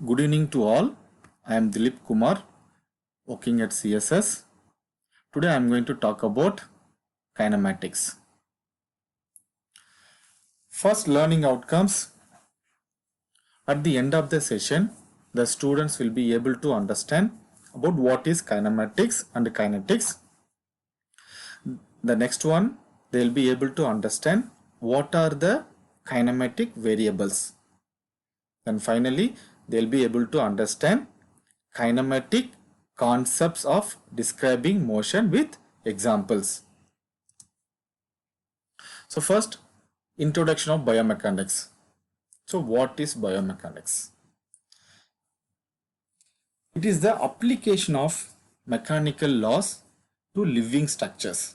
Good evening to all. I am Dilip Kumar, working at CSS. Today I am going to talk about kinematics. First, learning outcomes. At the end of the session, the students will be able to understand about what is kinematics and kinetics. The next one, they will be able to understand what are the kinematic variables. And finally, they will be able to understand kinematic concepts of describing motion with examples. So first, introduction of biomechanics. So what is biomechanics? It is the application of mechanical laws to living structures.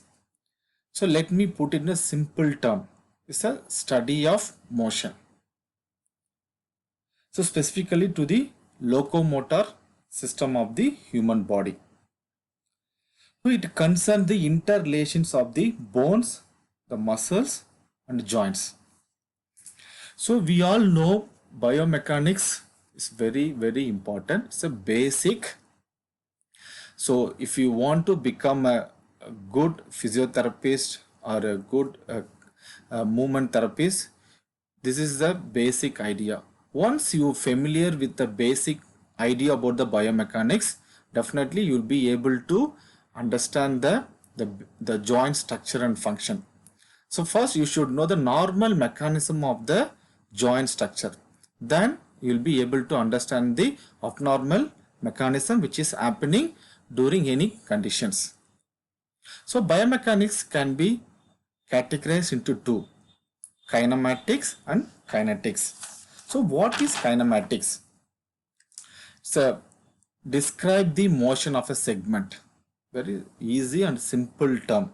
So let me put it in a simple term. It's a study of motion. So specifically to the locomotor system of the human body. So it concerns the interrelations of the bones, the muscles and joints. So we all know biomechanics is very important. It's a basic. So if you want to become a good physiotherapist or a good movement therapist, this is the basic idea. Once you are familiar with the basic idea about the biomechanics, definitely you will be able to understand the joint structure and function. So first you should know the normal mechanism of the joint structure. Then you will be able to understand the abnormal mechanism which is happening during any conditions. So biomechanics can be categorized into two, kinematics and kinetics. So what is kinematics? So describe the motion of a segment. Very easy and simple term.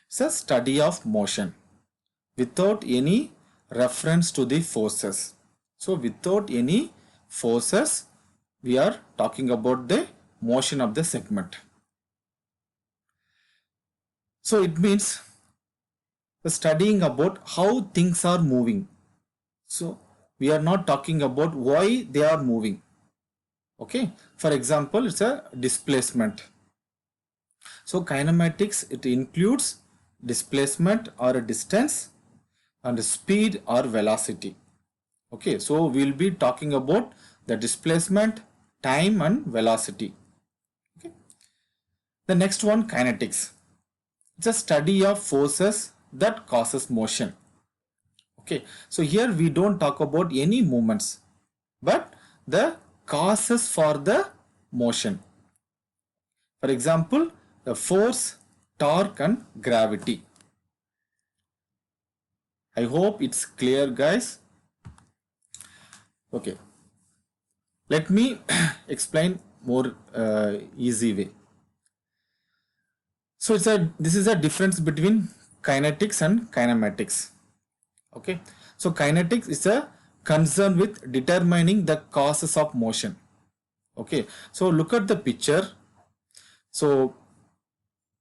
It's a study of motion without any reference to the forces. So without any forces, we are talking about the motion of the segment. So it means studying about how things are moving. So we are not talking about why they are moving. Okay. For example, it's a displacement. So kinematics, it includes displacement or a distance and speed or velocity. Okay. So we'll be talking about the displacement, time and velocity. Okay. The next one, kinetics. It's a study of forces that causes motion. Okay, so here we don't talk about any movements, but the causes for the motion. For example, the force, torque and gravity. I hope it's clear, guys. Okay, let me explain more easy way. So this is a difference between kinetics and kinematics. Okay, so kinetics is a concern with determining the causes of motion. Okay, so look at the picture. So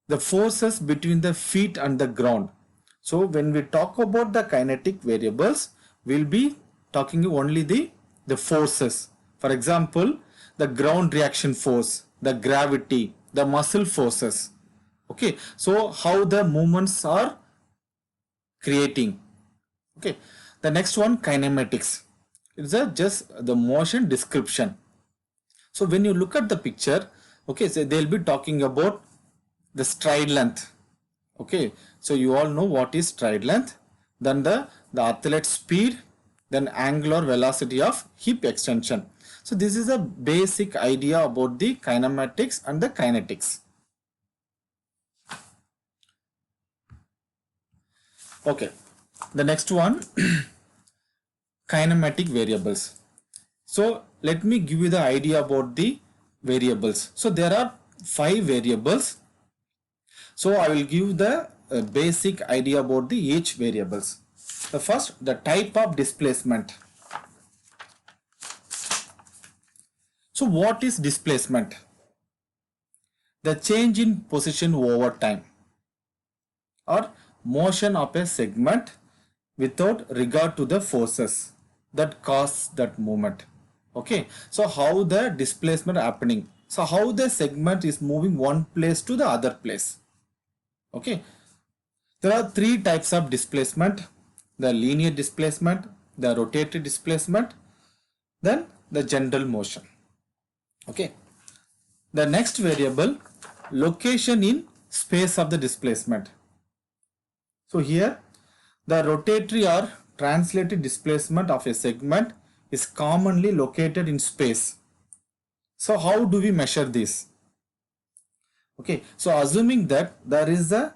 the forces between the feet and the ground. So when we talk about the kinetic variables, we'll be talking only the forces. For example, the ground reaction force, the gravity, the muscle forces. Okay, so how the movements are creating. Okay, the next one, kinematics. It's just the motion description. So when you look at the picture, okay, so they'll be talking about the stride length. Okay, so you all know what is stride length. Then the athlete speed, then angular velocity of hip extension. So this is a basic idea about the kinematics and the kinetics. Okay, the next one, kinematic variables. So let me give you the idea about the variables. So there are 5 variables. So I will give the basic idea about the each variables. The first, the type of displacement. So what is displacement? The change in position over time or motion of a segment without regard to the forces that cause that movement. Okay, so how the displacement happening? So how the segment is moving one place to the other place? Okay, there are three types of displacement: the linear displacement, the rotatory displacement, then the general motion. Okay, the next variable, location in space of the displacement. So here the rotatory or translated displacement of a segment is commonly located in space. So how do we measure this? Okay, so assuming that there is a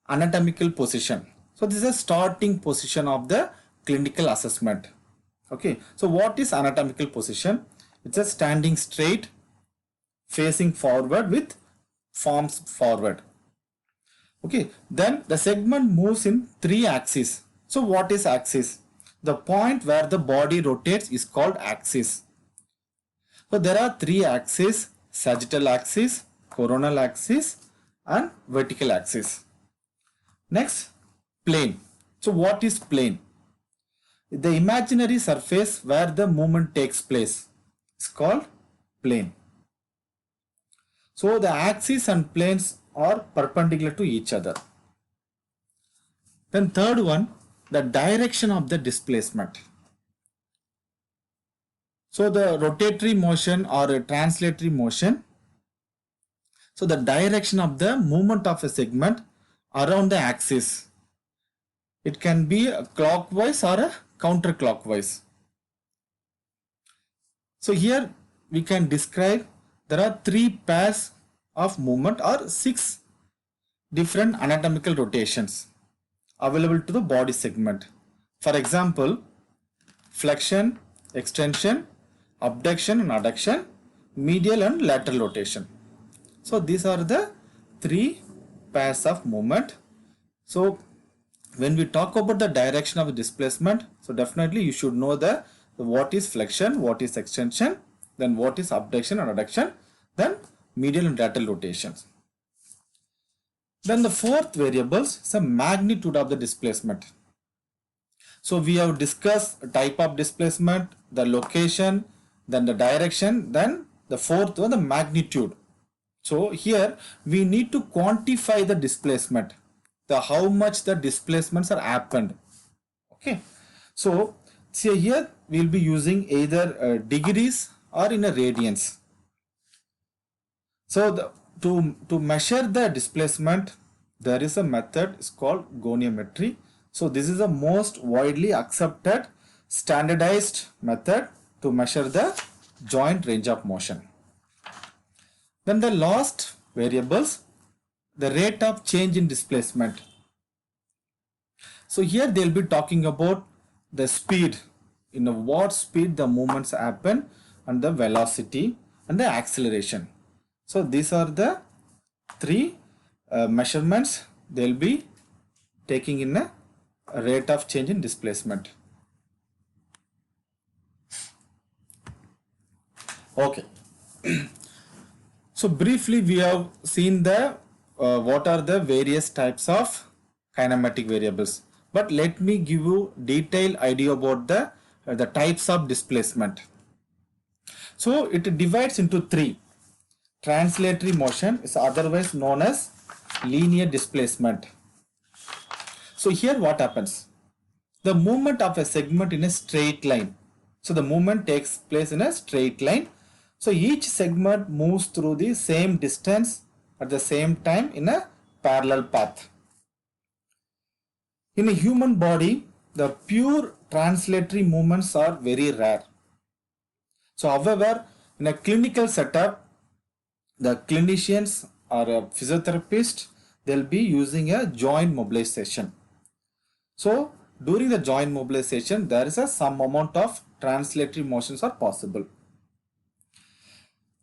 anatomical position. So this is a starting position of the clinical assessment. Okay, so what is anatomical position? It's a standing straight, facing forward with palms forward. Okay, then the segment moves in three axes. So what is axis? The point where the body rotates is called axis. So there are three axes: sagittal axis, coronal axis, and vertical axis. Next, plane. So what is plane? The imaginary surface where the movement takes place is called plane. So the axes and planes are perpendicular to each other. Then third one, the direction of the displacement. So the rotatory motion or a translatory motion. So the direction of the movement of a segment around the axis. It can be a clockwise or a counterclockwise. So here we can describe there are three pairs of movement or six different anatomical rotations available to the body segment. For example, flexion, extension, abduction and adduction, medial and lateral rotation. So these are the three pairs of movement. So when we talk about the direction of the displacement, so definitely you should know the what is flexion, what is extension, then what is abduction and adduction, then medial and lateral rotations. Then the fourth variable is the magnitude of the displacement. So we have discussed type of displacement, the location, then the direction, then the fourth one, the magnitude. So here we need to quantify the displacement, the how much the displacements are happened. Okay, so see here we will be using either degrees or in a radians. So to measure the displacement, there is a method, it's called goniometry. So this is the most widely accepted standardized method to measure the joint range of motion. Then the last variables, the rate of change in displacement. So here they'll be talking about the speed, in what speed the movements happen, and the velocity and the acceleration. So these are the three measurements they'll be taking in a rate of change in displacement. Okay. So briefly we have seen the what are the various types of kinematic variables. But let me give you detailed idea about the types of displacement. So it divides into three. Translatory motion is otherwise known as linear displacement. So here what happens? The movement of a segment in a straight line. So the movement takes place in a straight line. So each segment moves through the same distance at the same time in a parallel path. In a human body, the pure translatory movements are very rare. So however, in a clinical setup, the clinicians or a physiotherapist, they'll be using a joint mobilization. So during the joint mobilization, there is some amount of translatory motions are possible.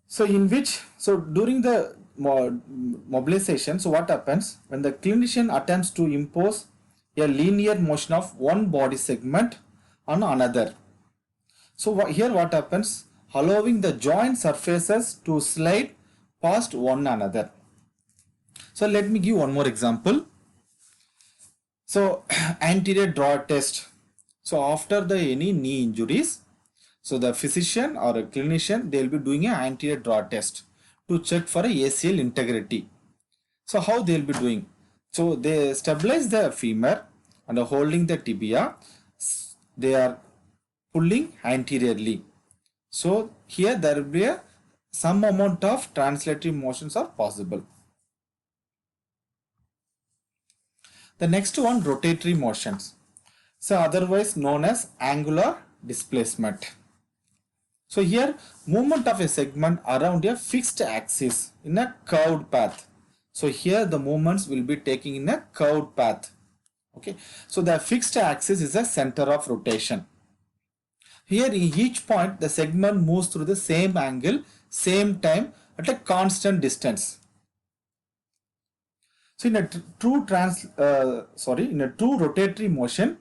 So during the mobilization, so what happens when the clinician attempts to impose a linear motion of one body segment on another. So here what happens? Allowing the joint surfaces to slide past one another. So let me give one more example. So anterior draw test. So after any knee injuries, So the physician or a clinician, they will be doing an anterior draw test to check for a ACL integrity. So how they will be doing? So they stabilize the femur and are holding the tibia. They are pulling anteriorly. So here there will be some amount of translatory motions are possible. The next one, rotatory motions. So otherwise known as angular displacement. So here movement of a segment around a fixed axis in a curved path. So here the movements will be taking in a curved path. Okay. So the fixed axis is a center of rotation. Here in each point the segment moves through the same angle, same time at a constant distance. So in a true rotatory motion,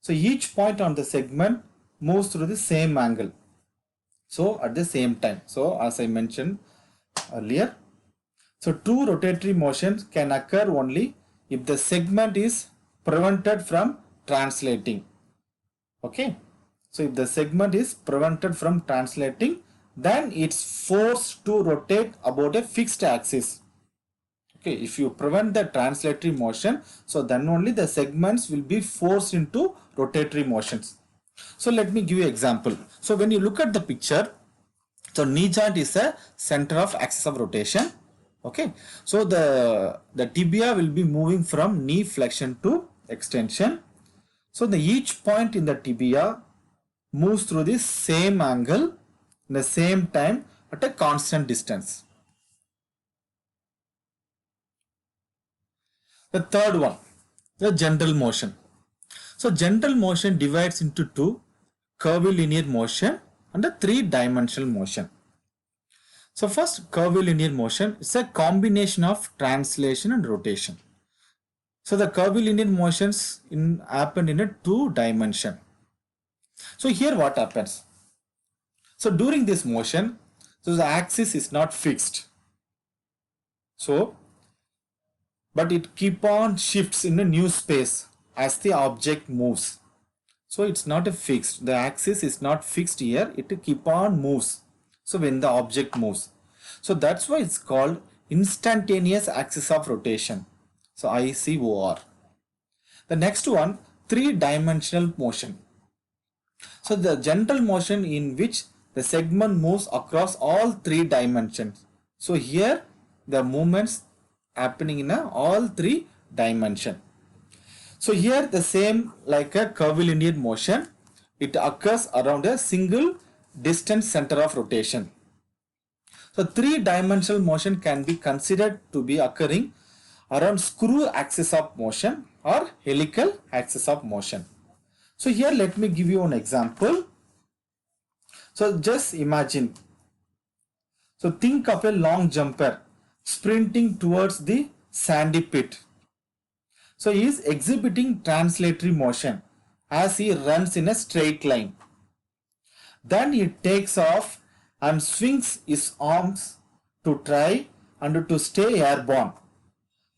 so each point on the segment moves through the same angle. So at the same time. So as I mentioned earlier, so true rotatory motion can occur only if the segment is prevented from translating. Okay. So if the segment is prevented from translating, then it's forced to rotate about a fixed axis. Okay, if you prevent the translatory motion, so then only the segments will be forced into rotatory motions. So let me give you an example. So when you look at the picture, so knee joint is a center of axis of rotation. Okay, so the tibia will be moving from knee flexion to extension. So each point in the tibia moves through the same angle in the same time at a constant distance. The third one, the general motion. So general motion divides into two, curvilinear motion and a three-dimensional motion. So first, curvilinear motion is a combination of translation and rotation. So the curvilinear motions happen in a two dimension. So here what happens? So during this motion, so the axis is not fixed. So, but it keep on shifts in a new space as the object moves. So it's not a fixed. The axis is not fixed here. It keep on moves. So when the object moves. So that's why it's called instantaneous axis of rotation. So ICOR. The next one, three-dimensional motion. So the general motion in which the segment moves across all three dimensions. So here the movements happening in all three dimensions. So here the same like a curvilinear motion, it occurs around a single distant center of rotation. So three-dimensional motion can be considered to be occurring around screw axis of motion or helical axis of motion. So here let me give you an example. So just imagine. So think of a long jumper sprinting towards the sandy pit. So he is exhibiting translatory motion as he runs in a straight line. Then he takes off and swings his arms to try and to stay airborne.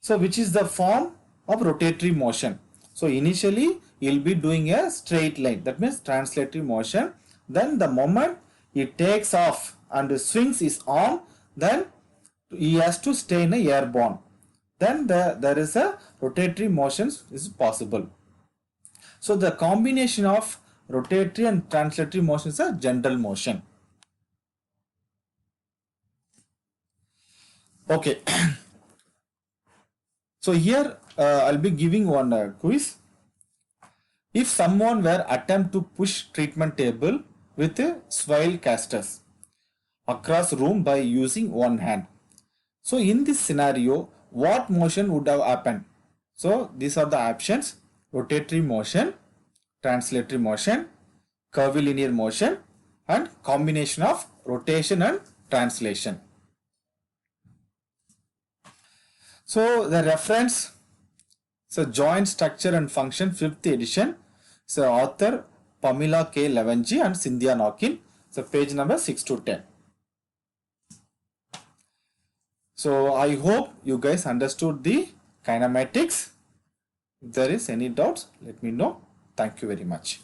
So which is the form of rotatory motion. So initially he will be doing a straight line, that means translatory motion. Then the moment he takes off and swings his arm, then he has to stay in a airborne. Then there is a rotatory motion is possible. So the combination of rotatory and translatory motion is a general motion. Okay. So here I'll be giving one quiz. If someone were attempt to push treatment table with a swivel casters across room by using one hand. So in this scenario, what motion would have happened? So these are the options: rotatory motion, translatory motion, curvilinear motion, and combination of rotation and translation. So the reference, so Joint Structure and Function 5th edition. So author Pamela K. Levanji and Cynthia Norkin. So page number 6 to 10. So I hope you guys understood the kinematics. If there is any doubts, let me know. Thank you very much.